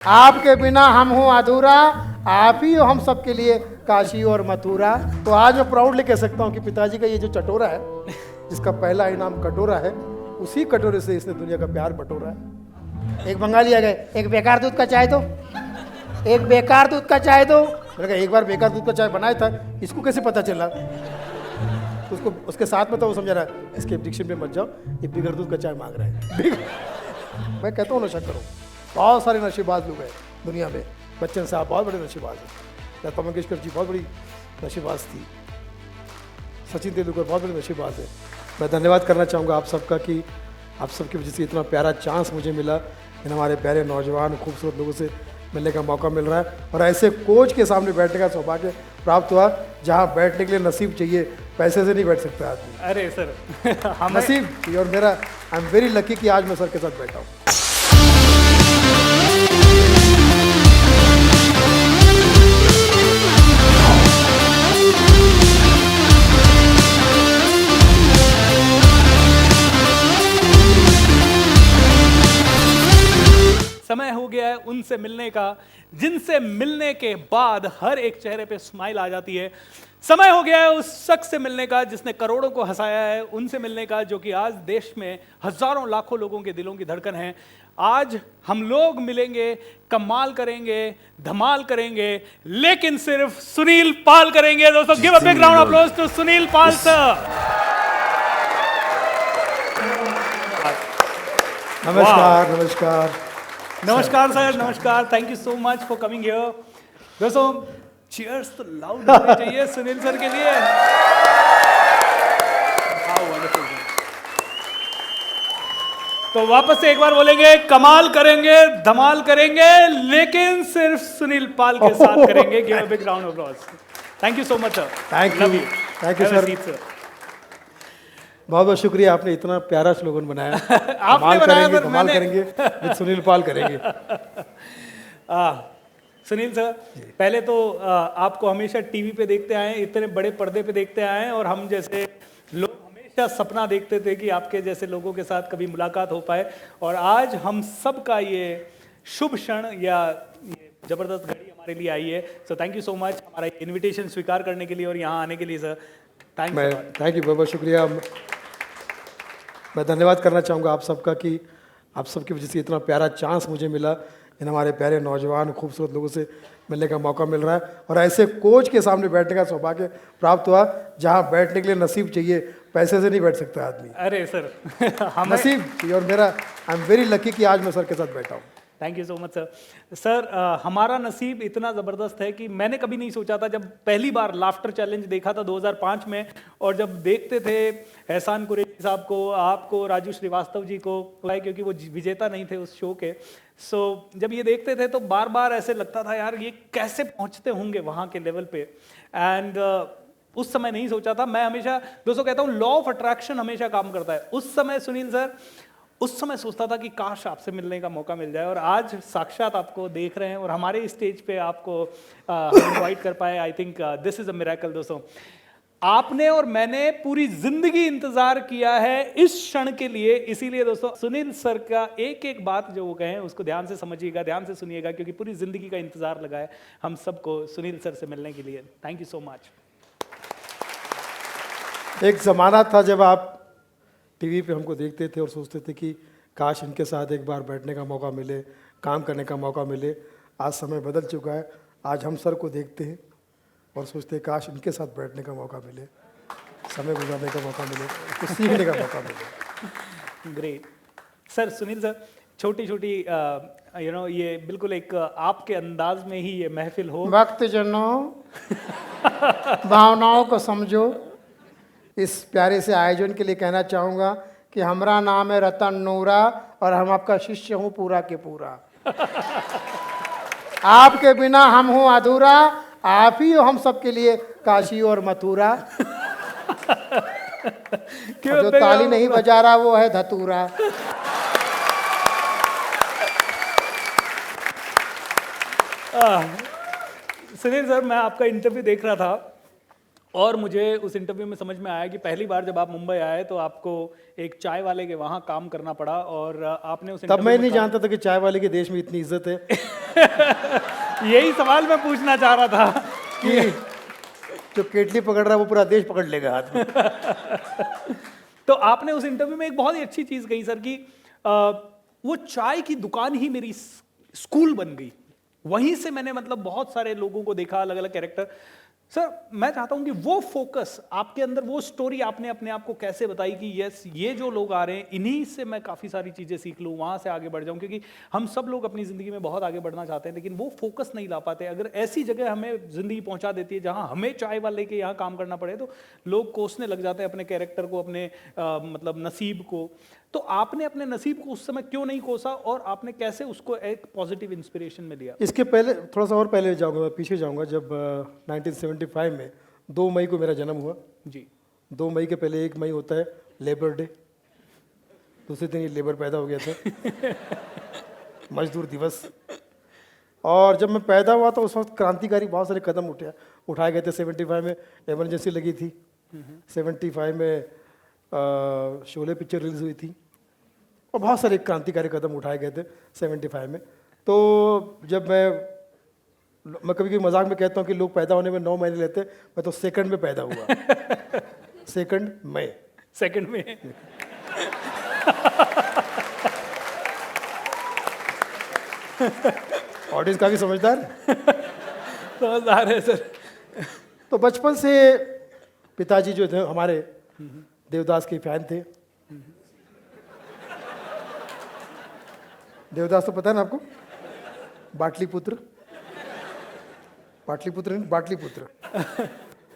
आपके बिना हम हूँ अधूरा, आप ही हो हम सबके लिए काशी और मथुरा। तो आज मैं प्राउडली कह सकता हूँ कि पिताजी का ये जो चटोरा है, जिसका पहला इनाम कटोरा है, उसी कटोरे से इसने दुनिया का प्यार बटोरा है। एक बंगाली आ गए, एक बेकार दूध का चाय दो, एक बेकार दूध का चाय दो। मैंने कहा एक बार बेकार दूध का चाय बनाया था, इसको कैसे पता चला? तो उसको उसके साथ में तो वो समझा रहा है, इसके एडिक्शन पे मत जाओ, ये बिगर दूध का चाय मांग रहा है। मैं कहता हूँ नशा करो। बहुत सारे नशेबाज लोग हैं दुनिया में। बच्चन साहब बहुत बड़े नशेबाज हैं, लता मंगेशकर जी बहुत बड़ी नशेबाज थी, सचिन तेंदुलकर बहुत बड़े नशेबाज हैं। मैं धन्यवाद करना चाहूँगा आप सबका कि आप सबकी वजह से इतना प्यारा चांस मुझे मिला, इन हमारे प्यारे नौजवान खूबसूरत लोगों से मिलने का मौका मिल रहा है, और ऐसे कोच के सामने बैठने का सौभाग्य प्राप्त हुआ जहाँ बैठने के लिए नसीब चाहिए, पैसे से नहीं बैठ सकता आदमी। अरे सर नसीब चाहिए, और मेरा आई एम वेरी लकी कि आज मैं सर के साथ बैठा हूँ। समय हो गया है उनसे मिलने का जिनसे मिलने के बाद हर एक चेहरे पे स्माइल आ जाती है। समय हो गया है उस शख्स से मिलने का जिसने करोड़ों को हंसाया है, उनसे मिलने का जो कि आज देश में हजारों लाखों लोगों के दिलों की धड़कन है। आज हम लोग मिलेंगे, कमाल करेंगे, धमाल करेंगे, लेकिन सिर्फ सुनील पाल करेंगे। दोस्तों give a big round of applause to Sunil Pal sir. नमस्कार नमस्कार नमस्कार सर, नमस्कार। Thank you so much for coming here. दोस्तों चीयर्स तो लाउड होने चाहिए सुनील सर के लिए। How wonderful. तो वापस से एक बार बोलेंगे, कमाल करेंगे, धमाल करेंगे, लेकिन सिर्फ सुनील पाल के साथ करेंगे। Give a big round of applause. Thank you so much sir. Thank you sir. बहुत बहुत शुक्रिया, आपने इतना प्यारा स्लोगन बनाया। आपने बनाया सर, धमाल करेंगे विद सुनील पाल करेंगे। सुनील सर, पहले तो आपको हमेशा टीवी पे देखते आए, इतने बड़े पर्दे पे देखते आए हैं, और हम जैसे लोग हमेशा सपना देखते थे कि आपके जैसे लोगों के साथ कभी मुलाकात हो पाए, और आज हम सब का ये शुभ क्षण या ये जबरदस्त घड़ी हमारे लिए आई है। So thank you so much हमारा इनविटेशन स्वीकार करने के लिए और यहाँ आने के लिए सर। थैंक यू, बहुत बहुत शुक्रिया। मैं धन्यवाद करना चाहूँगा आप सबका कि आप सबकी वजह से इतना प्यारा चांस मुझे मिला, इन हमारे प्यारे नौजवान खूबसूरत लोगों से मिलने का मौका मिल रहा है, और ऐसे कोच के सामने बैठने का सौभाग्य प्राप्त हुआ जहाँ बैठने के लिए नसीब चाहिए, पैसे से नहीं बैठ सकता आदमी। अरे सर नसीब चाहिए, और मेरा आई एम वेरी लकी कि आज मैं सर के साथ बैठा हूँ। Thank you so much sir. Sir हमारा नसीब इतना ज़बरदस्त है कि मैंने कभी नहीं सोचा था, जब पहली बार लाफ्टर चैलेंज देखा था 2005 में, और जब देखते थे एहसान कुरैशी साहब को, आपको, राजू श्रीवास्तव जी को, क्योंकि वो विजेता नहीं थे उस शो के। सो जब ये देखते थे तो बार बार ऐसे लगता था यार ये कैसे पहुँचते होंगे वहाँ के लेवल पे। एंड उस समय नहीं सोचा था। मैं हमेशा दोस्तों कहता हूँ लॉ ऑफ अट्रैक्शन हमेशा काम करता है। उस समय सुनील सर, उस समय सोचता था कि काश आपसे मिलने का मौका मिल जाए, और आज साक्षात आपको देख रहे हैं और हमारे स्टेज पे आपको इनवाइट कर पाए। आई think this is a miracle. दोस्तों आपने और मैंने पूरी जिंदगी इंतजार किया है इस क्षण के लिए, इसीलिए दोस्तों सुनील सर का एक एक बात जो वो कहें उसको ध्यान से समझिएगा, ध्यान से सुनिएगा, क्योंकि पूरी जिंदगी का इंतजार लगा है हम सबको सुनील सर से मिलने के लिए। Thank you so much. एक ज़माना था जब आप टीवी पे हमको देखते थे और सोचते थे कि काश इनके साथ एक बार बैठने का मौका मिले, काम करने का मौका मिले। आज समय बदल चुका है। आज हम सर को देखते हैं और सोचते हैं काश इनके साथ बैठने का मौका मिले, समय गुजारने का मौका मिले, कुछ सीखने का मौका मिले। Great sir. सुनील सर, छोटी छोटी ये बिल्कुल एक आपके अंदाज में ही ये महफिल हो। वक्त जनों भावनाओं को समझो। इस प्यारे से आयोजन के लिए कहना चाहूँगा कि हमारा नाम है रतन नूरा, और हम आपका शिष्य हूँ पूरा के पूरा। आपके बिना हम हूँ अधूरा, आप ही हो हम सबके लिए काशी और मथुरा। जो ताली नहीं बजा रहा वो है धतूरा। सुनील सर, मैं आपका इंटरव्यू देख रहा था और मुझे उस इंटरव्यू में समझ में आया कि पहली बार जब आप मुंबई आए तो आपको एक चाय वाले के वहाँ काम करना पड़ा, और आपने उस तब मैं नहीं जानता था कि चाय वाले के देश में इतनी इज्जत है। यही सवाल मैं पूछना चाह रहा था कि जो केटली पकड़ रहा है वो पूरा देश पकड़ लेगा हाथ में। तो आपने उस इंटरव्यू में एक बहुत ही अच्छी चीज कही सर कि वो चाय की दुकान ही मेरी स्कूल बन गई। वहीं से मैंने मतलब बहुत सारे लोगों को देखा, अलग अलग कैरेक्टर। सर मैं चाहता हूं कि वो फोकस आपके अंदर, वो स्टोरी आपने अपने आप को कैसे बताई कि यस ये जो लोग आ रहे हैं इन्हीं से मैं काफ़ी सारी चीज़ें सीख लूँ, वहाँ से आगे बढ़ जाऊँ, क्योंकि हम सब लोग अपनी ज़िंदगी में बहुत आगे बढ़ना चाहते हैं लेकिन वो फोकस नहीं ला पाते। अगर ऐसी जगह हमें ज़िंदगी पहुँचा देती है जहाँ हमें चाय वाले के यहाँ काम करना पड़े तो लोग कोसने लग जाते हैं अपने कैरेक्टर को, अपने मतलब नसीब को। तो आपने अपने नसीब को उस समय क्यों नहीं कोसा और आपने कैसे उसको एक पॉजिटिव इंस्पिरेशन में लिया? इसके पहले थोड़ा सा और पहले जाऊंगा, मैं पीछे जाऊंगा। जब 1975 में 2 मई को मेरा जन्म हुआ जी। 2 मई के पहले 1 मई होता है लेबर डे, दूसरे दिन ये लेबर पैदा हो गया था मजदूर दिवस। और जब मैं पैदा हुआ तो उस वक्त क्रांतिकारी बहुत सारे कदम उठाए गए थे। 75 में इमरजेंसी लगी थी, 75 में शोले पिक्चर रिलीज हुई थी और बहुत सारे क्रांतिकारी कदम उठाए गए थे 75 में। तो जब मैं कभी कभी मजाक में कहता हूँ कि लोग पैदा होने में 9 महीने लेते, मैं तो सेकंड में पैदा हुआ 2 मई। सेकंड में ऑडियंस काफी समझदार है सर। तो बचपन से पिताजी जो थे हमारे देवदास के फैन थे। देवदास तो पता है ना आपको, पाटलिपुत्र नहीं, पाटलिपुत्र।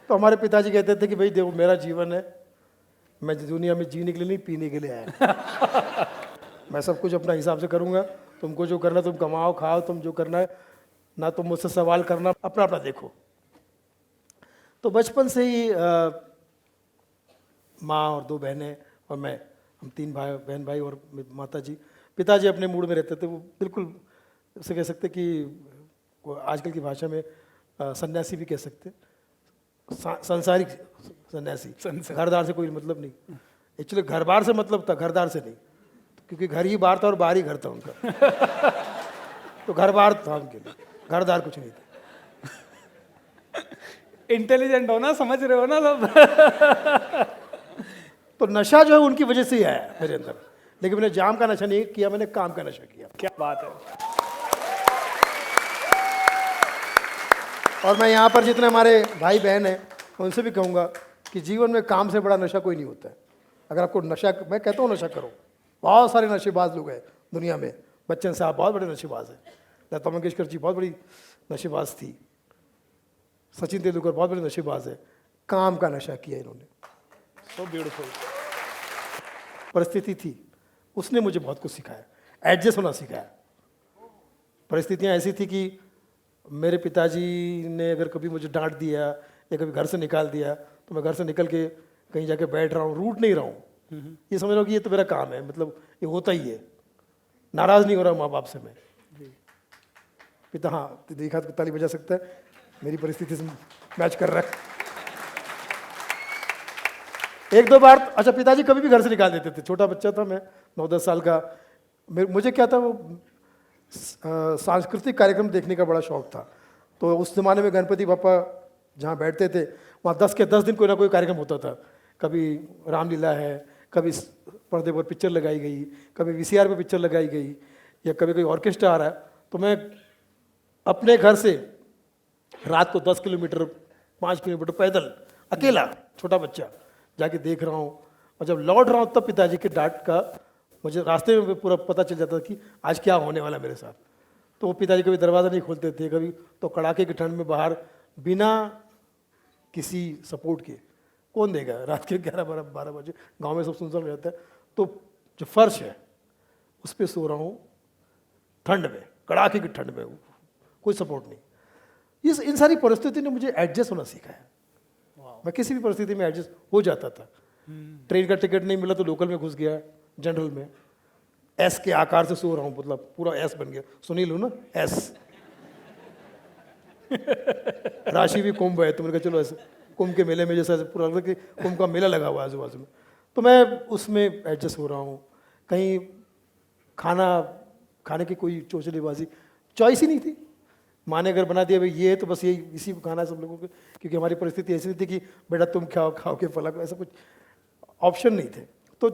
तो हमारे पिताजी कहते थे कि भाई देखो मेरा जीवन है, मैं दुनिया में जीने के लिए नहीं पीने के लिए आया मैं सब कुछ अपना हिसाब से करूंगा, तुमको जो करना तुम कमाओ खाओ, तुम जो करना है ना तुम मुझसे सवाल करना, अपना अपना देखो। तो बचपन से ही माँ और 2 बहनें और मैं, हम 3 बहन भाई और माता जी। पिताजी अपने मूड में रहते थे, वो बिल्कुल उसे कह सकते कि आजकल की भाषा में सन्यासी भी कह सकते, संसारिक सन्यासी। घरदार से कोई मतलब नहीं, एक्चुअली घर बार से मतलब था, घरदार से नहीं, क्योंकि घर ही बार था और बाहर ही घर था उनका तो घर बार था उनके लिए, घरदार कुछ नहीं था। इंटेलिजेंट हो ना, समझ रहे हो ना सब तो नशा जो है उनकी वजह से ही आया मेरे अंदर, लेकिन मैंने जाम का नशा नहीं किया, मैंने काम का नशा किया। क्या बात है। और मैं यहाँ पर जितने हमारे भाई बहन हैं उनसे भी कहूँगा कि जीवन में काम से बड़ा नशा कोई नहीं होता है। अगर आपको नशा, मैं कहता हूँ नशा करो, बहुत सारे नशेबाज लोग हैं दुनिया में। बच्चन साहब बहुत बड़े नशेबाज हैं, लता मंगेशकर जी बहुत बड़ी नशेबाज थी, सचिन तेंदुलकर बहुत बड़े नशेबाज है। काम का नशा किया इन्होंने। So beautiful. परिस्थिति थी, उसने मुझे बहुत कुछ सिखाया, एडजस्ट होना सिखाया। परिस्थितियाँ ऐसी थी कि मेरे पिताजी ने अगर कभी मुझे डांट दिया या कभी घर से निकाल दिया तो मैं घर से निकल के कहीं जाके बैठ रहा हूँ, रूठ नहीं रहा हूँ, ये समझ लो कि ये तो मेरा काम है, मतलब ये होता ही है। नाराज़ नहीं हो रहा माँ बाप से मैं। पिता हाँ देखा तो ताली बजा सकता है, मेरी परिस्थिति से मैच कर रहा है। 1-2 बार अच्छा पिताजी कभी भी घर से निकाल देते थे। छोटा बच्चा था मैं, 9-10 साल का। मुझे क्या था, वो सांस्कृतिक कार्यक्रम देखने का बड़ा शौक था। तो उस ज़माने में गणपति बापा जहाँ बैठते थे वहाँ 10 के 10 दिन कोई ना कोई कार्यक्रम होता था। कभी रामलीला है, कभी पर्दे पर पिक्चर लगाई गई, कभी VCR पे पिक्चर लगाई गई, या कभी कोई ऑर्केस्ट्रा आ रहा है। तो मैं अपने घर से रात को 10 किलोमीटर 5 किलोमीटर पैदल अकेला छोटा बच्चा जाके देख रहा हूँ, और जब लौट रहा हूँ तब पिताजी के डांट का मुझे रास्ते में पूरा पता चल जाता कि आज क्या होने वाला मेरे साथ। तो वो पिताजी कभी दरवाज़ा नहीं खोलते थे, कभी तो कड़ाके की ठंड में बाहर बिना किसी सपोर्ट के कौन देगा, रात के 11-12 बजे गांव में सब सुनसान हो जाता है। तो जो फर्श है उस पर सो रहा हूँ ठंड में, कड़ाके की ठंड में, कोई सपोर्ट नहीं। इन सारी परिस्थिति ने मुझे एडजस्ट होना सिखाया। मैं किसी भी परिस्थिति में एडजस्ट हो जाता था। ट्रेन का टिकट नहीं मिला तो लोकल में घुस गया, जनरल में। एस के आकार से सो रहा हूँ, मतलब पूरा एस बन गया, सुनील हूँ ना एस। राशि भी कुंभ है तो मैंने कहा चलो ऐसे कुंभ के मेले में जैसा पूरा लगता है कि कुंभ का मेला लगा हुआ है आजू बाजू में, तो मैं उसमें एडजस्ट हो रहा हूँ। कहीं खाने की कोई चोचलेबाजी, चॉइस ही नहीं थी। माँ ने अगर बना दिया भाई ये है तो बस यही इसी को खाना है सब लोगों को, क्योंकि हमारी परिस्थिति ऐसी नहीं थी कि बेटा तुम खाओ खाओ के फला, ऐसा कुछ ऑप्शन नहीं थे। तो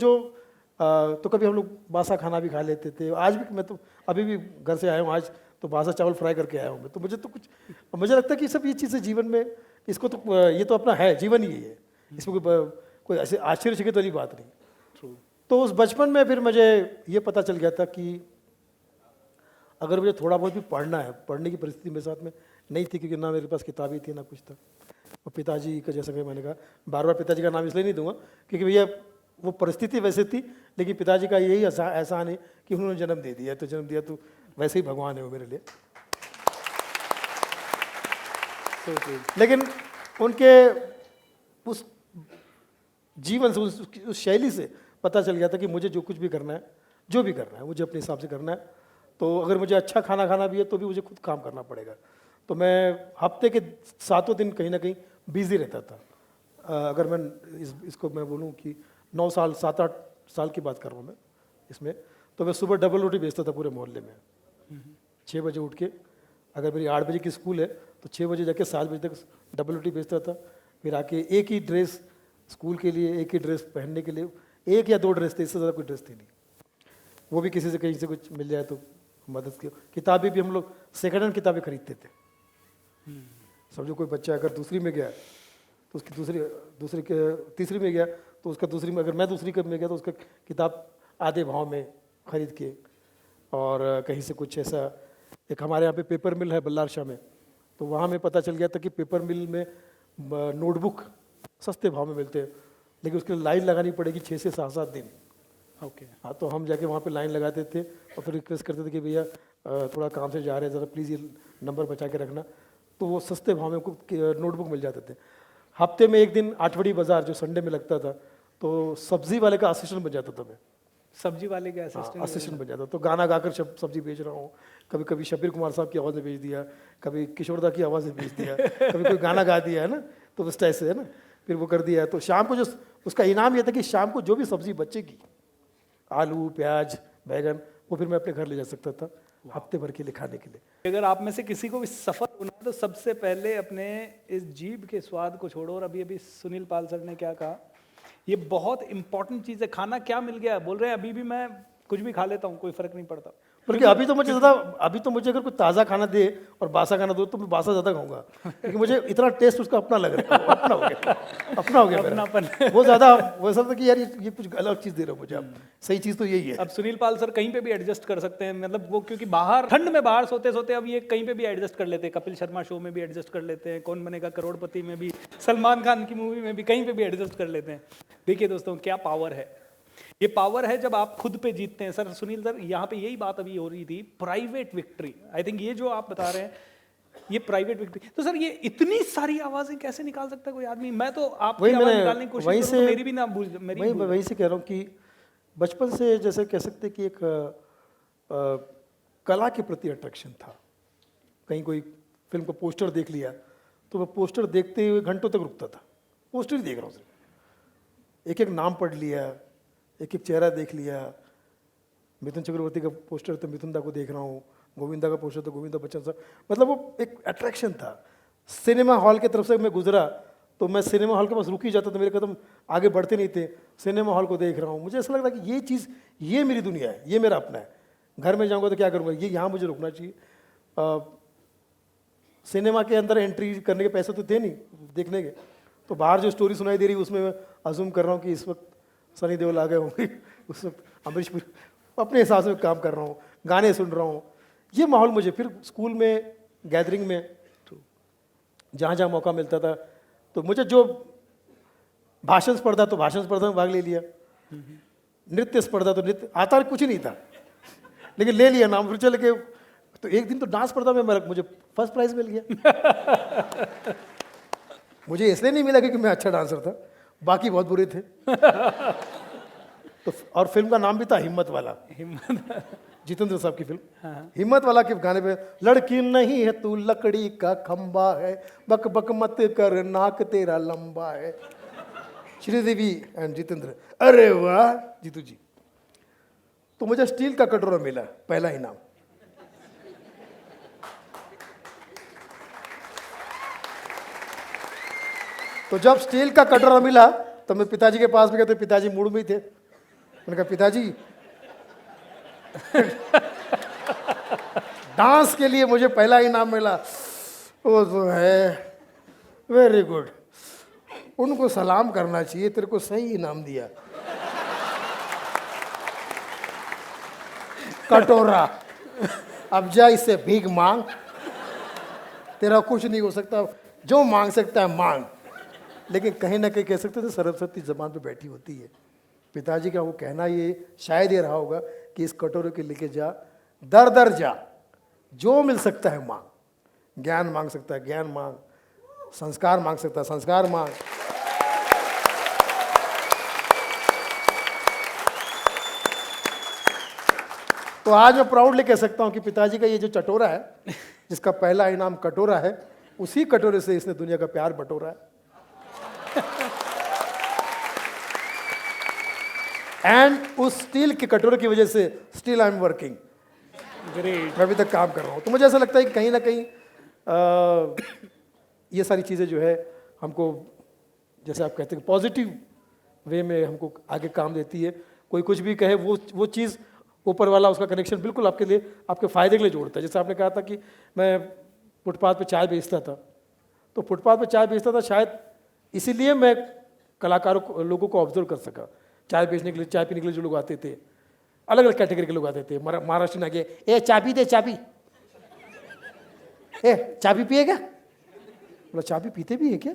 तो कभी हम लोग बासा खाना भी खा लेते थे। आज भी मैं तो अभी भी घर से आया हूँ, आज तो बासा चावल फ्राई करके आया हूँ मैं। तो मुझे लगता है कि सब ये चीज़ें जीवन में, इसको तो ये तो अपना है, जीवन ही है, इसमें कोई ऐसे आश्चर्यचकित वाली बात नहीं। तो उस बचपन में फिर मुझे ये पता चल गया था कि अगर मुझे थोड़ा बहुत भी पढ़ना है, पढ़ने की परिस्थिति मेरे साथ में नहीं थी, क्योंकि ना मेरे पास किताबें थी ना कुछ था। और पिताजी का, जैसा कि मैंने कहा, बार बार पिताजी का नाम इसलिए नहीं दूंगा क्योंकि भैया वो परिस्थिति वैसे थी, लेकिन पिताजी का यही एहसान है कि उन्होंने जन्म दे दिया, तो जन्म दिया तो वैसे ही भगवान है वो मेरे लिए। लेकिन उनके उस जीवन से, उस शैली से पता चल गया था कि मुझे जो कुछ भी करना है, जो भी करना है मुझे अपने हिसाब से करना है। तो अगर मुझे अच्छा खाना खाना भी है तो भी मुझे खुद काम करना पड़ेगा। तो मैं हफ्ते के 7 दिन कहीं ना कहीं बिजी रहता था। अगर मैं इसको मैं बोलूँ कि 9 साल 7-8 साल की बात कर रहा हूँ मैं इसमें, तो मैं सुबह डबल रोटी बेचता था पूरे मोहल्ले में। 6 बजे उठ के, अगर मेरी 8 बजे की स्कूल है तो 6 बजे जाके 7 बजे तक डबल रोटी बेचता था। फिर आके एक ही ड्रेस स्कूल के लिए, एक ही ड्रेस पहनने के लिए, 1 या 2 ड्रेस थे, इससे ज़्यादा कोई ड्रेस थी नहीं। वो भी किसी से कहीं से कुछ मिल जाए तो मदद की। किताबें भी हम लोग सेकेंड हैंड किताबें खरीदते थे। समझो कोई बच्चा अगर दूसरी में गया तो उसकी दूसरी के तीसरी में गया तो उसका दूसरी में, अगर मैं दूसरी में गया तो उसका किताब आधे भाव में खरीद के। और कहीं से कुछ ऐसा, एक हमारे यहाँ पे पेपर मिल है बल्लार शाह में, तो वहाँ में पता चल गया था कि पेपर मिल में नोटबुक सस्ते भाव में मिलते हैं, लेकिन उसके लिए लाइन लगानी पड़ेगी 6 से 7 दिन। ओके। हाँ, तो हम जाके वहाँ पे लाइन लगाते थे और फिर रिक्वेस्ट करते थे कि भैया थोड़ा काम से जा रहे हैं, ज़रा प्लीज़ ये नंबर बचा के रखना। तो वो सस्ते भाव में नोटबुक मिल जाते थे। हफ्ते में एक दिन आठवड़ी बाज़ार जो संडे में लगता था, तो सब्जी वाले का असिस्टेंट बन जाता था मैं। सब्जी वाले के असिस्टेंट बन जाता, तो गाना गाकर सब्जी बेच रहा हूँ। कभी कभी शबीर कुमार साहब की आवाज़ में बेच दिया, कभी किशोरदा की आवाज़ में बेच दिया, कभी कोई गाना गा दिया है ना, तो उस टाइप से है ना, फिर वो कर दिया। तो शाम को जो उसका इनाम ये था कि शाम को जो भी सब्जी बचेगी, आलू प्याज बैगन, वो फिर मैं अपने घर ले जा सकता था हफ्ते भर के लिए खाने के लिए। अगर आप में से किसी को भी सफर होना है तो सबसे पहले अपने इस जीभ के स्वाद को छोड़ो। और अभी सुनील पाल सर ने क्या कहा, ये बहुत इंपॉर्टेंट चीज़ है। खाना क्या मिल गया, बोल रहे हैं अभी भी मैं कुछ भी खा लेता हूँ, कोई फर्क नहीं पड़ता। बल्कि अभी तो मुझे अगर कोई ताज़ा खाना दे और बासा खाना दो तो मैं बासा ज़्यादा खाऊंगा, क्योंकि मुझे इतना टेस्ट उसका अपना लग रहा है, अपना हो गया अपनापन। वो ज़्यादा वैसा था कि यार ये कुछ अलग चीज़ दे रहे हो मुझे आप, सही चीज़ तो यही है। अब सुनील पाल सर कहीं पे भी एडजस्ट कर सकते हैं, मतलब वो क्योंकि बाहर ठंड में बाहर सोते सोते अब ये कहीं पे भी एडजस्ट कर लेते हैं। कपिल शर्मा शो में भी एडजस्ट कर लेते हैं, कौन बनेगा करोड़पति में भी, सलमान खान की मूवी में भी, कहीं पे भी एडजस्ट कर लेते हैं। देखिए दोस्तों, क्या पावर है। ये पावर है जब आप खुद पे जीतते हैं। सर सुनील सर, यहाँ पे यही बात अभी हो रही थी, प्राइवेट विक्ट्री। आई थिंक ये जो आप बता रहे हैं, ये प्राइवेट विक्ट्री। तो सर ये इतनी सारी आवाजें कैसे निकाल सकता है कोई आदमी? मैं तो आपकी आवाज निकालने की कोशिश करूं तो मेरी भी ना भूल, मैं वही से कह रहा हूँ कि बचपन से जैसे कह सकते कि एक कला के प्रति अट्रैक्शन था। कहीं कोई फिल्म का पोस्टर देख लिया तो मैं पोस्टर देखते हुए घंटों तक रुकता था, पोस्टर ही देख रहा हूँ सिर्फ, एक एक नाम पढ़ लिया, एक एक चेहरा देख लिया। मिथुन चक्रवर्ती का पोस्टर तो मिथुन दा को देख रहा हूँ, गोविंदा का पोस्टर तो गोविंदा बच्चन साहब, मतलब वो एक अट्रैक्शन था। सिनेमा हॉल की तरफ से मैं गुजरा तो मैं सिनेमा हॉल के पास रुक ही जाता था, मेरे कदम आगे बढ़ते नहीं थे। सिनेमा हॉल को देख रहा हूँ, मुझे ऐसा लग रहा है कि ये चीज़, ये मेरी दुनिया है, ये मेरा अपना है। घर में जाऊँगा तो क्या करूँगा, ये यहाँ मुझे रुकना चाहिए। सिनेमा के अंदर एंट्री करने के पैसे तो थे नहीं देखने के, तो बाहर जो स्टोरी सुनाई दे रही है उसमें मैं अज्यूम कर रहा हूँ कि इस वक्त सनी देओल आ गए होंगे, उस वक्त अमरीश पुरी, अपने हिसाब से काम कर रहा हूँ, गाने सुन रहा हूँ। ये माहौल मुझे फिर स्कूल में गैदरिंग में जहाँ जहाँ मौका मिलता था तो मुझे जो भाषण स्पर्धा तो भाषण स्पर्धा में भाग ले लिया, नृत्य स्पर्धा तो नृत्य आता कुछ ही नहीं था लेकिन ले लिया नाम। फिर चल के तो एक दिन तो डांस स्पर्धा में मुझे फर्स्ट प्राइज मिल गया। मुझे इसलिए नहीं मिला क्योंकि मैं अच्छा डांसर था, बाकी बहुत बुरे थे। तो और फिल्म का नाम भी था हिम्मत वाला, जितेंद्र साहब की फिल्म। हिम्मत वाला के गाने पे, लड़की नहीं है तू लकड़ी का खंबा है, बक बक मत कर नाक तेरा लंबा है। श्रीदेवी एंड जितेंद्र, अरे वाह जीतू जी। तो मुझे स्टील का कटोरा मिला, पहला इनाम। तो जब स्टील का कटोरा मिला तो मैं पिताजी के पास में गया, तो पिताजी मूड में ही थे। मैंने कहा पिताजी डांस के लिए मुझे पहला इनाम मिला। वो तो है वेरी गुड, उनको सलाम करना चाहिए, तेरे को सही इनाम दिया। कटोरा, अब जा इससे भीख मांग, तेरा कुछ नहीं हो सकता, जो मांग सकता है मांग। लेकिन कहीं ना कहीं कह सकते थे सरस्वती जबान पे बैठी होती है। पिताजी का वो कहना ये शायद ये रहा होगा कि इस कटोरे के लेके जा, दर दर जा, जो मिल सकता है मांग। ज्ञान मांग सकता है ज्ञान मांग, संस्कार मांग सकता है संस्कार मांग। तो आज मैं प्राउडली कह सकता हूं कि पिताजी का ये जो चटोरा है, जिसका पहला इनाम कटोरा है, उसी कटोरे से इसने दुनिया का प्यार बटोरा है। एंड उस स्टील के कटोरे की वजह से still I am working. Great. मैं अभी तक काम कर रहा हूँ। तो मुझे ऐसा लगता है कि कहीं ना कहीं ये सारी चीज़ें जो है हमको, जैसे आप कहते हैं, पॉजिटिव वे में हमको आगे काम देती है। कोई कुछ भी कहे, वो चीज़ ऊपर वाला उसका कनेक्शन बिल्कुल आपके लिए, आपके फ़ायदे के लिए जोड़ता है। जैसे आपने कहा था कि मैं फुटपाथ पे चाय बेचता था, तो फुटपाथ पे चाय बेचता था शायद इसीलिए मैं कलाकारों को, लोगों को ऑब्जर्व कर सका। चाय बेचने के लिए, चाय पीने के लिए जो लोग आते थे, अलग अलग कैटेगरी के लोग आते थे। महाराष्ट्र में आगे, ए चाबी दे चाबी, ए चाबी पिएगा? बोला चाबी पीते भी है क्या?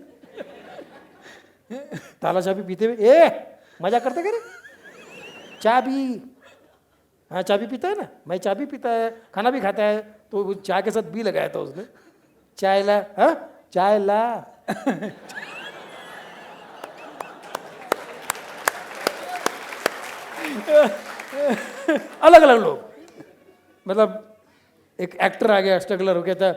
ताला चाबी पीते भी? ए मजा करते करे, चाबी, हाँ चाबी पीता है ना, मैं चाबी पीता है, खाना भी खाता है। तो वो चाय के साथ भी लगाया था उसने, चाय ला, हाँ चाय ला। अलग अलग लोग, मतलब एक एक्टर आ गया, स्ट्रगलर हो गया था,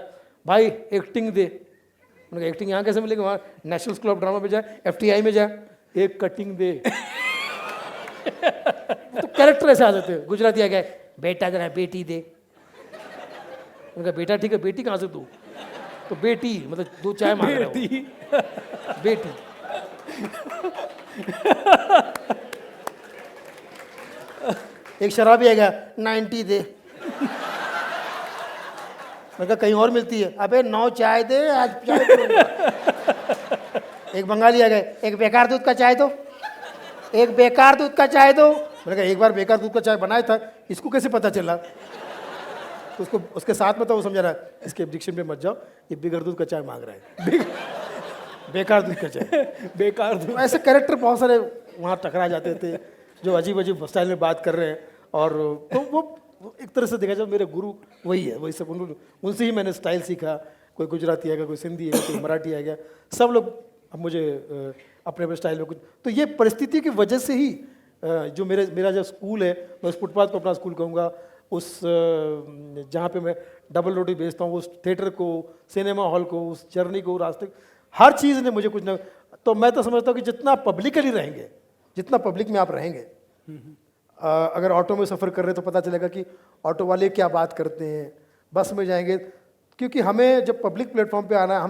भाई एक्टिंग दे। उन्होंने कहा एक्टिंग यहाँ कैसे मिलेगी? वहाँ नेशनल स्कूल ऑफ ड्रामा में जाए, FTI में जाए, एक कटिंग दे। तो कैरेक्टर ऐसे आ जाते हैं। गुजराती आ गया, बेटा जरा बेटी दे। उनका बेटा ठीक है, बेटी कहाँ से तू? तो बेटी मतलब दो चाय मांग रहा है, बेटी। एक शराबी आ गया, 90 दे। मैं कहा कहीं और मिलती है, अबे 9 चाय दे, आज चाय पीऊंगा। एक बंगाली आ गए, एक बेकार दूध का चाय दो, एक बेकार दूध का चाय दो। मैंने कहा एक बार बेकार दूध का चाय बनाया था, इसको कैसे पता चला? तो उसको, उसके साथ में था, वो समझा रहा है इसके एडिक्शन पे मत जाओ, ये बेकार दूध का चाय मांग रहा है। बेकार दूध का चाय, बेकार दूध। तो ऐसे कैरेक्टर बहुत सारे वहाँ टकरा जाते थे जो अजीब अजीब स्टाइल में बात कर रहे हैं। और तो वो एक तरह से देखा जाए मेरे गुरु वही है, वही सब उनसे ही मैंने स्टाइल सीखा। कोई गुजराती आ गया, कोई सिंधी है, कोई मराठी आ गया, सब लोग अब मुझे अपने अपने स्टाइल में कुछ। तो ये परिस्थिति की वजह से ही जो मेरा जो स्कूल है, मैं उस फुटपाथ को अपना स्कूल कहूँगा। उस जहाँ पे मैं डबल रोटी बेचता हूँ, उस थिएटर को, सिनेमा हॉल को, उस जर्नी को, रास्ते, हर चीज़ ने मुझे कुछ ना। तो मैं तो समझता हूँ कि जितना पब्लिकली रहेंगे, जितना पब्लिक में आप रहेंगे, अगर ऑटो में सफ़र कर रहे हैं तो पता चलेगा कि ऑटो वाले क्या बात करते हैं। बस में जाएंगे, क्योंकि हमें जब पब्लिक प्लेटफॉर्म पे आना है,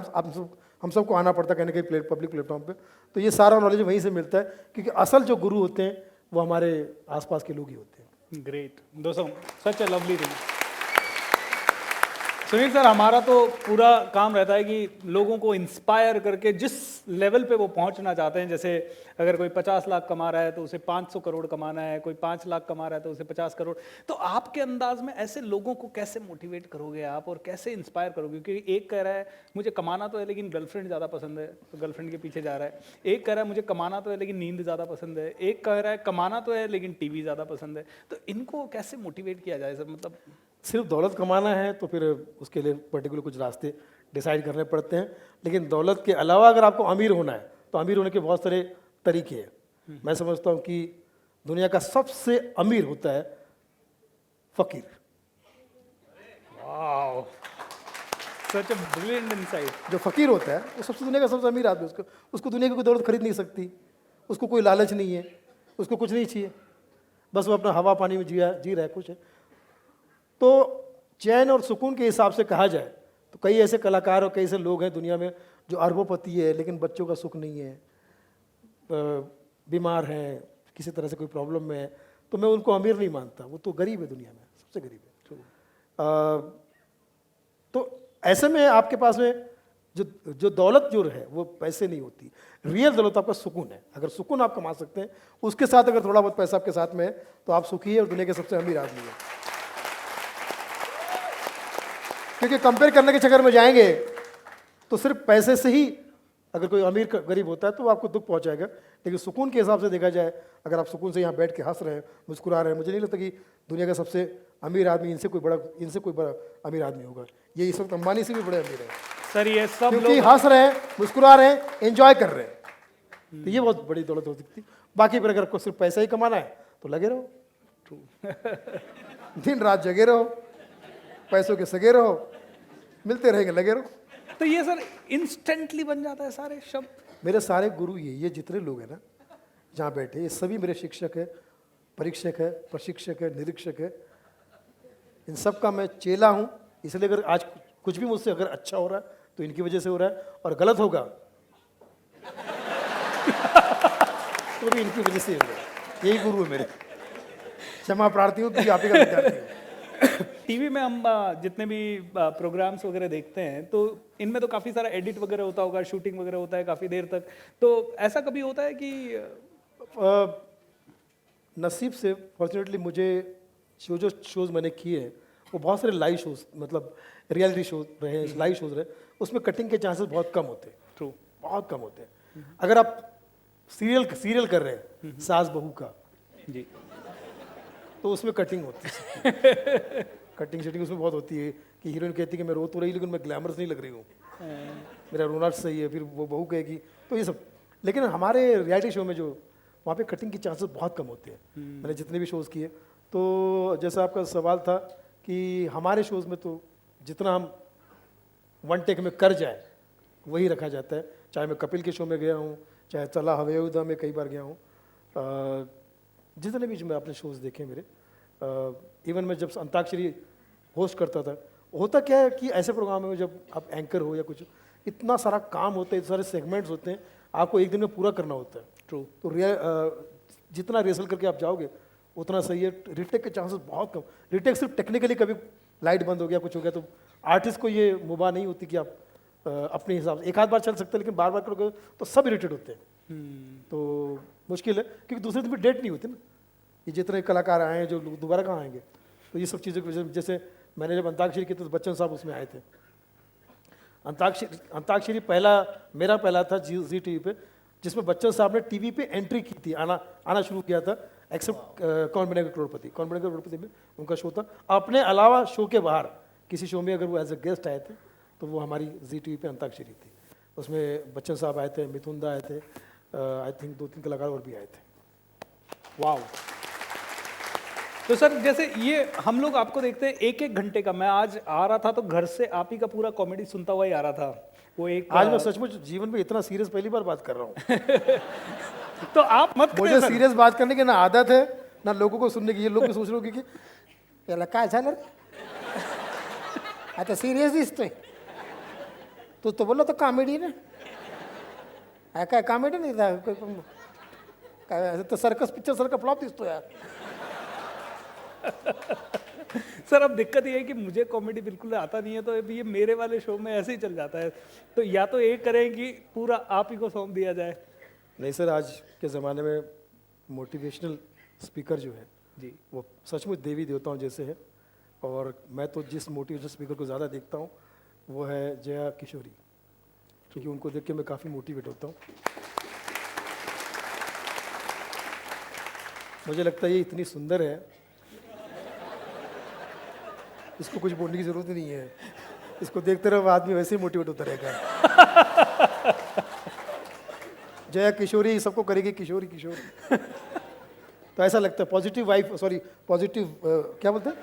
हम सबको आना पड़ता है कहीं ना कहीं पब्लिक प्लेटफॉर्म पे। तो ये सारा नॉलेज वहीं से मिलता है, क्योंकि असल जो गुरु होते हैं वो हमारे आसपास के लोग ही होते हैं। ग्रेट दोस्तों, such a lovely thing. Sunil sir, हमारा तो पूरा काम रहता है कि लोगों को इंस्पायर करके जिस लेवल पे वो पहुंचना चाहते हैं, जैसे अगर कोई 50 लाख कमा रहा है तो उसे 500 करोड़ कमाना है, कोई 5 लाख कमा रहा है तो उसे 50 करोड़। तो आपके अंदाज में ऐसे लोगों को कैसे मोटिवेट करोगे आप, और कैसे इंस्पायर करोगे? क्योंकि एक कह रहा है मुझे कमाना तो है लेकिन गर्लफ्रेंड ज़्यादा पसंद है, तो गर्लफ्रेंड के पीछे जा रहा है। एक कह रहा है मुझे कमाना तो है लेकिन नींद ज़्यादा पसंद है। एक कह रहा है कमाना तो है लेकिन TV ज़्यादा पसंद है। तो इनको कैसे मोटिवेट किया जाए सर? मतलब सिर्फ दौलत कमाना है तो फिर उसके लिए पर्टिकुलर कुछ रास्ते डिसाइड करने पड़ते हैं। लेकिन दौलत के अलावा अगर आपको अमीर होना है तो अमीर होने के बहुत सारे तरीके हैं। मैं समझता हूँ कि दुनिया का सबसे अमीर होता है फकीर। Wow, such a brilliant insight. जो फकीर होता है वो सबसे दुनिया का सबसे अमीर आदमी। उसको दुनिया की कोई दौलत खरीद नहीं सकती, उसको कोई लालच नहीं है, उसको कुछ नहीं चाहिए, बस वो अपना हवा पानी में जी रहा है, कुछ है। तो चैन और सुकून के हिसाब से कहा जाए तो तो कई ऐसे कलाकार और कई ऐसे लोग हैं दुनिया में जो अरबोपति है लेकिन बच्चों का सुख नहीं है, बीमार हैं, किसी तरह से कोई प्रॉब्लम में है, तो मैं उनको अमीर नहीं मानता, वो तो गरीब है, दुनिया में सबसे गरीब है। तो ऐसे में आपके पास में जो दौलत जो है वो पैसे नहीं होती, रियल दौलत आपका सुकून है। अगर सुकून आप कमा सकते हैं, उसके साथ अगर थोड़ा बहुत पैसा आपके साथ में है तो आप सुखी है और दुनिया के सबसे अमीर आदमी है। क्योंकि कंपेयर करने के चक्कर में जाएंगे तो सिर्फ पैसे से ही अगर कोई अमीर गरीब होता है तो वो आपको दुख पहुंचाएगा, लेकिन सुकून के हिसाब से देखा जाए, अगर आप सुकून से यहाँ बैठ के हंस रहे हैं, मुस्कुरा रहे हैं, मुझे नहीं लगता कि दुनिया का सबसे अमीर आदमी इनसे कोई बड़ा अमीर आदमी होगा। ये इस वक्त अंबानी से भी बड़े अमीर है सर। ये सब क्योंकि लोग हंस रहे हैं, मुस्कुरा रहे हैं, एंजॉय कर रहे हैं, तो ये बहुत बड़ी दौलत हो सकती है। बाकी पर अगर आपको सिर्फ पैसा ही कमाना है तो लगे रहो, दिन रात जगे रहो, पैसों के सगे रहो, मिलते रहेंगे, लगे रहो। तो ये सर इंस्टेंटली बन जाता है सारे शब्द। मेरे सारे गुरु ये जितने लोग हैं ना जहाँ बैठे, ये सभी मेरे शिक्षक है, परीक्षक है, प्रशिक्षक है, निरीक्षक है। इन सब का मैं चेला हूँ, इसलिए अगर आज कुछ भी मुझसे अगर अच्छा हो रहा है तो इनकी वजह से हो रहा है, और गलत होगा तो भी इनकी वजह से हो रहा है। यही गुरु है मेरे। क्षमा प्रार्थी हूँ कि आप ही का विद्यार्थी हूँ। टीवी में हम जितने भी प्रोग्राम्स वगैरह देखते हैं तो इनमें तो काफ़ी सारा एडिट वगैरह होता होगा, शूटिंग वगैरह होता है काफ़ी देर तक, तो ऐसा कभी होता है कि नसीब से फॉर्चुनेटली मुझे जो शोज़ मैंने किए हैं वो बहुत सारे लाइव शोज़, मतलब रियलिटी शोज रहे, लाइव शोज़ रहे, उसमें कटिंग के चांसेस बहुत कम होते हैं। ट्रू, बहुत कम होते हैं। अगर आप सीरियल कर रहे हैं सास बहू का जी, तो उसमें कटिंग होती है कटिंग शेटिंग उसमें बहुत होती है कि हीरोइन कहती है कि मैं रो तो रही लेकिन मैं ग्लैमरस नहीं लग रही हूँ, मेरा रोना सही है, फिर वो बहू कहेगी, तो ये सब। लेकिन हमारे रियलिटी शो में जो वहाँ पे कटिंग के चांसेस बहुत कम होते हैं। मैंने जितने भी शोज़ किए, तो जैसा आपका सवाल था कि हमारे शोज़ में तो जितना हम वन टेक में कर जाए वही रखा जाता है। चाहे मैं कपिल के शो में गया हूँ, चाहे चला हवेउदा में कई बार गया हूँ, जितने भी जो मैं अपने शोज़ देखे मेरे, इवन मैं जब अंताक्षरी होस्ट करता था, होता क्या है कि ऐसे प्रोग्राम में जब आप एंकर हो या कुछ, इतना सारा काम होता है, इतने सारे सेगमेंट्स होते हैं, आपको एक दिन में पूरा करना होता है। ट्रू, तो जितना रिहर्सल करके आप जाओगे उतना सही है। रिटेक के चांसेस बहुत कम। रिटेक सिर्फ टेक्निकली कभी लाइट बंद हो गया, कुछ हो गया, तो आर्टिस्ट को ये मुबाह नहीं होती कि आप अपने हिसाब से एक आध बार चल सकते हैं, लेकिन बार बार करोगे तो सब इरिटेट होते हैं। तो मुश्किल है, क्योंकि दूसरे दिन भी डेट नहीं होती ना। ये जितने कलाकार आए हैं जो दोबारा कहाँ आएंगे, तो ये सब चीज़ों की वजह से, जैसे मैंने जब अंताक्षरी की तो बच्चन साहब उसमें आए थे। अंताक्षरी मेरा पहला था जी टीवी पे, जिसमें बच्चन साहब ने टीवी पे एंट्री की थी, आना शुरू किया था, एक्सेप्ट कौन बनेगा करोड़पति में उनका शो था। अपने अलावा शो के बाहर किसी शो में अगर वो एज ए गेस्ट आए थे तो वो हमारी जी टीवी पे अंताक्षरी थी। उसमें बच्चन साहब आए थे, मिथुन दा आए थे, आई थिंक 2-3 कलाकार और भी आए थे। वाओ। तो सर जैसे ये हम लोग आपको देखते हैं 1-1 घंटे का, मैं आज आ रहा था तो घर से आप ही का पूरा कॉमेडी सुनता हुआ ही आ रहा था। वो एक आज मैं सचमुच जीवन में इतना सीरियस पहली बार बात कर रहा हूँ। तो आप मत मुझे सीरियस बात करने की ना आदत है ना लोगों को सुनने की। ये लोग भी सोच रहे हो की याला काय झालं आता सिरियस दिसतोय तो बोललो तो कॉमेडी ना, काय कॉमेडी नाही काय तो सर्कस पिक्चर सारखा फ्लॉप दिसतो यार। सर अब दिक्कत ये है कि मुझे कॉमेडी बिल्कुल आता नहीं है, तो अब ये मेरे वाले शो में ऐसे ही चल जाता है। तो या तो एक करें कि पूरा आप ही को सौंप दिया जाए। नहीं सर, आज के ज़माने में मोटिवेशनल स्पीकर जो है जी, वो सचमुच देवी देवताओं जैसे है। और मैं तो जिस मोटिवेशनल स्पीकर को ज़्यादा देखता हूँ वो है जया किशोरी, क्योंकि उनको देख के मैं काफ़ी मोटिवेट होता हूँ। मुझे लगता है ये इतनी सुंदर है, इसको कुछ बोलने की ज़रूरत नहीं है, इसको देखते रहो आदमी वैसे ही मोटिवेट होता रहेगा। जया किशोरी सबको करेगी किशोरी किशोरी। तो ऐसा लगता है पॉजिटिव वाइफ, सॉरी पॉजिटिव क्या बोलते हैं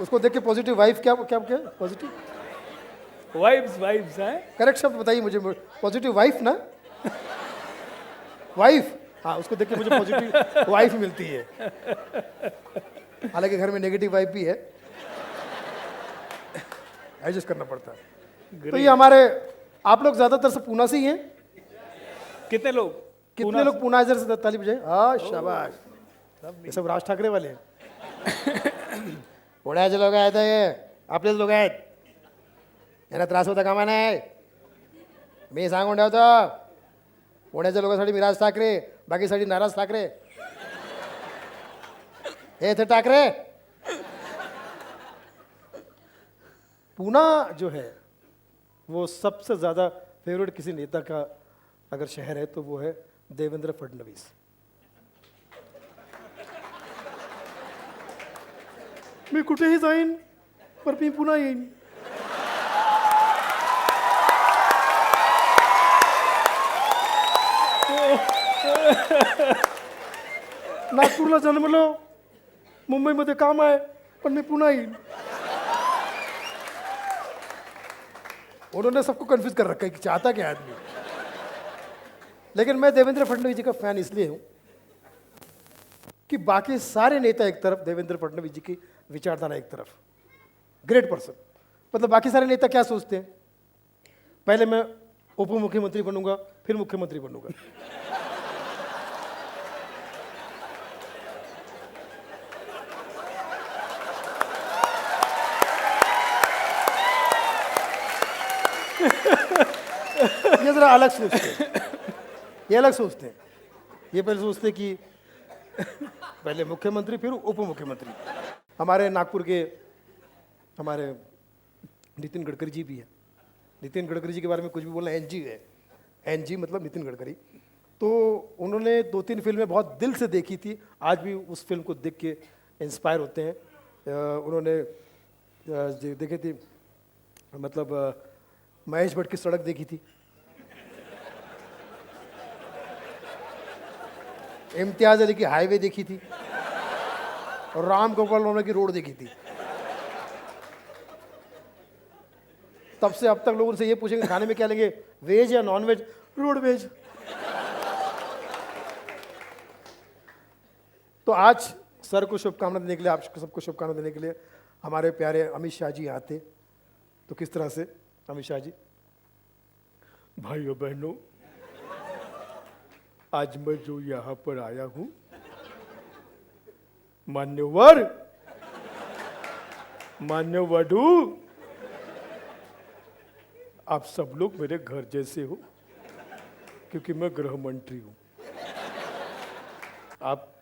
उसको देख के, पॉजिटिव वाइफ क्या क्या क्या पॉजिटिव वाइब्स हैं। करेक्ट शब्द बताइए मुझे। पॉजिटिव वाइफ ना, वाइफ, हाँ, उसको देख के मुझे पॉजिटिव वाइफ मिलती है। हालांकि घर में नेगेटिव वाइफ भी है। एडजस्ट करना पड़ता है। तो ये हमारे, आप लोग ज्यादातर से पूना से ही हैं? कितने लोग? कितने लोग पूना इधर से ताली बजाए? हाँ शाबाश, ये सब राज ठाकरे वाले हैं। पुण्याचे लोक आहेत हे, आपलेच लोक आहेत, यांना त्रास होता कामा नाही। मी सांगून ठेवतो, पुण्याच्या लोकांसाठी मी राज ठाकरे, बाकीसाठी नाराज ठाकरे। हे थे ठाकरे। पूना जो है वो सबसे ज़्यादा फेवरेट किसी नेता का अगर शहर है तो वो है देवेंद्र फडणवीस। मी कुठेही जाईन पर मी पुन्हा येईन। नागपूरला जन्मलो, मुंबईमध्ये काम आहे पण मी पुन्हा येईन। उन्होंने सबको कंफ्यूज कर रखा है कि चाहता क्या है आदमी। लेकिन मैं देवेंद्र फडणवीस जी का फैन इसलिए हूं कि बाकी सारे नेता एक तरफ, देवेंद्र फडणवीस जी की विचारधारा एक तरफ, ग्रेट पर्सन। मतलब बाकी सारे नेता क्या सोचते हैं, पहले मैं उप मुख्यमंत्री बनूंगा फिर मुख्यमंत्री बनूंगा। ये जरा अलग सोचते हैं, ये अलग सोचते हैं। ये पहले सोचते हैं कि पहले मुख्यमंत्री फिर उप मुख्यमंत्री। हमारे नागपुर के हमारे नितिन गडकरी जी भी है। नितिन गडकरी जी के बारे में कुछ भी बोलना एनजी है, एनजी मतलब नितिन गडकरी। तो उन्होंने 2-3 फिल्में बहुत दिल से देखी थी, आज भी उस फिल्म को देख के इंस्पायर होते हैं। उन्होंने देखी थी, मतलब महेश भट्ट की सड़क देखी थी, इम्तियाज अली की हाईवे देखी थी, और राम गोपाल वर्मा की रोड देखी थी। तब से अब तक लोग उनसे ये पूछेंगे खाने में क्या लेंगे, वेज या नॉन वेज? Road veg. तो आज सर को शुभकामना देने के लिए, आप सबको शुभकामना देने के लिए हमारे प्यारे अमित शाह जी आते, तो किस तरह से अमित शाह जी? भाइयों बहनों, आज मैं जो यहाँ पर आया हूँ, मान्यवर, मान्यवधू, आप सब लोग मेरे घर जैसे हो, क्योंकि मैं गृह मंत्री हूँ। आप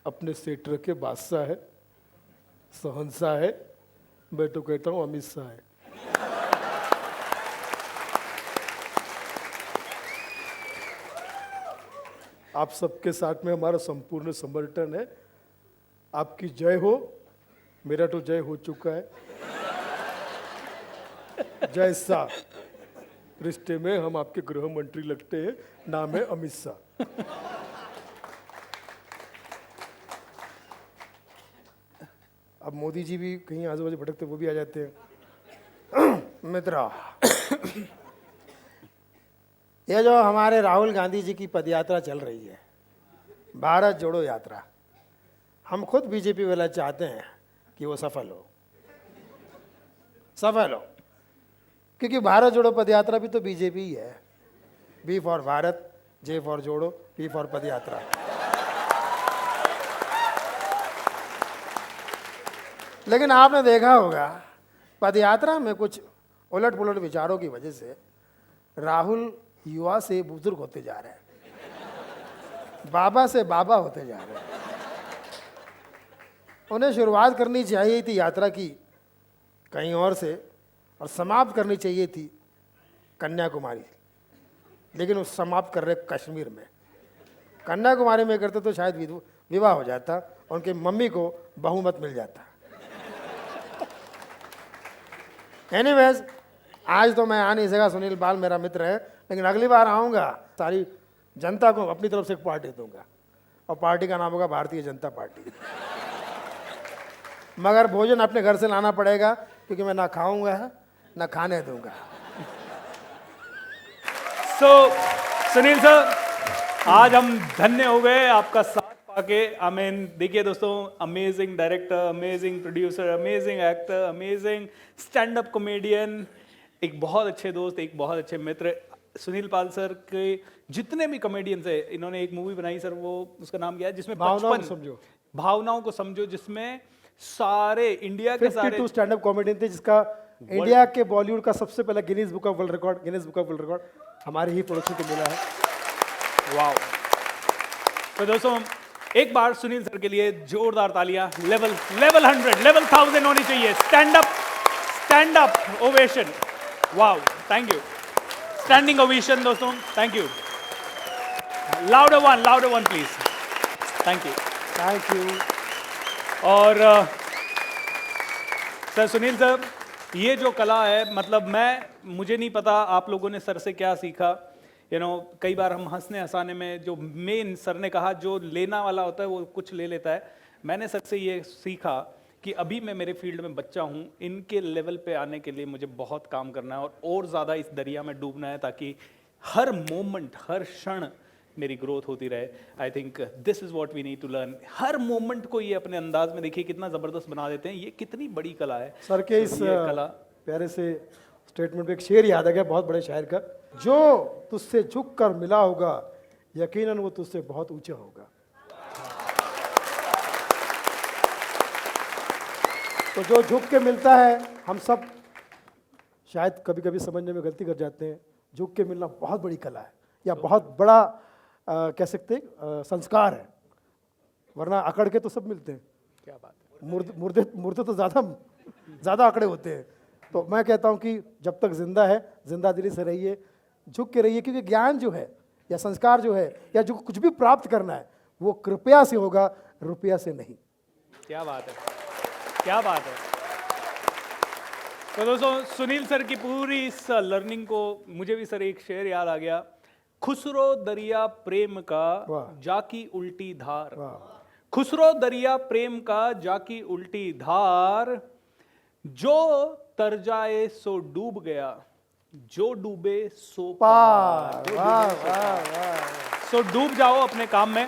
अपने सेक्टर के बादशाह है, शहंशाह है, मैं तो कहता हूँ अमित शाह है। आप सबके साथ में हमारा संपूर्ण समर्थन है। आपकी जय हो, मेरा तो जय हो चुका है। जय शाह, रिश्ते में हम आपके गृह मंत्री लगते हैं, नाम है अमित शाह। अब मोदी जी भी कहीं आजू बाजू भटकते, वो भी आ जाते हैं। मित्रा, ये जो हमारे राहुल गांधी जी की पदयात्रा चल रही है, भारत जोड़ो यात्रा, हम खुद बीजेपी वाला चाहते हैं कि वो सफल हो, सफल हो, क्योंकि भारत जोड़ो पदयात्रा भी तो बीजेपी ही है। B for Bharat, J for Jodo, P for Padyatra. लेकिन आपने देखा होगा पदयात्रा में कुछ उलट पुलट विचारों की वजह से राहुल युवा से बुजुर्ग होते जा रहे हैं, बाबा से बाबा होते जा रहे हैं। उन्हें शुरुआत करनी चाहिए थी यात्रा की कहीं और से, और समाप्त करनी चाहिए थी कन्याकुमारी, लेकिन वो समाप्त कर रहे कश्मीर में। कन्याकुमारी में करते तो शायद विवाह हो जाता, उनके मम्मी को बहुमत मिल जाता। एनीवेज, आज तो मैं आ नहीं सका, सुनील बाल मेरा मित्र है, लेकिन अगली बार आऊँगा, सारी जनता को अपनी तरफ से एक पार्टी दूंगा, और पार्टी का नाम होगा भारतीय जनता पार्टी। मगर भोजन अपने घर से लाना पड़ेगा, क्योंकि मैं ना खाऊंगा ना खाने दूंगा। सुनील सर, आज हम धन्य हो गए आपका साथ आके आई मीन देखिए दोस्तों, amazing director, amazing producer, amazing actor, amazing stand up comedian, एक बहुत अच्छे दोस्त, एक बहुत अच्छे मित्र। सुनील पाल सर के जितने भी कॉमेडियंस है, इन्होंने एक मूवी बनाई सर, वो उसका नाम क्या है, जिसमें भावनाओं को समझो। भावनाओं को समझो, जिसमें सारे इंडिया के सारे 52 स्टैंड अप कॉमेडियन थे, जिसका इंडिया के बॉलीवुड का सबसे पहला Guinness book of world record हमारे ही प्रोडक्शन को मिला है। वाओ। तो दोस्तों एक बार सुनील सर के लिए जोरदार तालियां। लेवल 100, लेवल 1000 होनी चाहिए। Stand up ovation. Wow, thank you. Standing ovation दोस्तों, thank you. Louder one please. Thank you. और सर सुनील सर, ये जो कला है, मतलब मुझे नहीं पता आप लोगों ने सर से क्या सीखा। कई बार हम हंसने हंसाने में, जो मेन सर ने कहा, जो लेना वाला होता है वो कुछ ले लेता है। मैंने सर से ये सीखा कि अभी मैं मेरे फील्ड में बच्चा हूँ, इनके लेवल पे आने के लिए मुझे बहुत काम करना है और ज़्यादा इस दरिया में डूबना है, ताकि हर मोमेंट, हर क्षण मेरी ग्रोथ होती रहे। I think this is what we need to learn. हर मोमेंट को ये अपने अंदाज में देखिए कितना ज़बरदस्त बना देते हैं। ये कितनी बड़ी कला है सर के इस कला। प्यारे से स्टेटमेंट पे एक शेर याद आ गया, बहुत बड़े शायर का, जो तुझसे झुक कर मिला होगा यकीनन वो तुझसे बहुत ऊंचा होगा। तो जो झुक के मिलता है, हम सब शायद कभी कभी समझने में गलती कर जाते हैं। झुक के मिलना बहुत बड़ी कला है, या बहुत बड़ा कह सकते संस्कार है, वरना अकड़ के तो सब मिलते हैं। क्या बात है। मुर्दे तो ज़्यादा आंकड़े होते हैं। तो मैं कहता हूँ कि जब तक जिंदा है, जिंदा दिली से रहिए, झुक के रहिए, क्योंकि ज्ञान जो है या संस्कार जो है या जो कुछ भी प्राप्त करना है, वो कृपया से होगा, रुपया से नहीं। क्या बात है, क्या बात है। तो दोस्तों सुनील सर की पूरी इस लर्निंग को, मुझे भी सर एक शेर याद आ गया, खुसरो दरिया प्रेम का जाकी उल्टी धार। खुसरो दरिया प्रेम का जाकी उल्टी धार, जो तर जाए सो डूब गया, जो डूबे सो पार। सो डूब जाओ अपने काम में।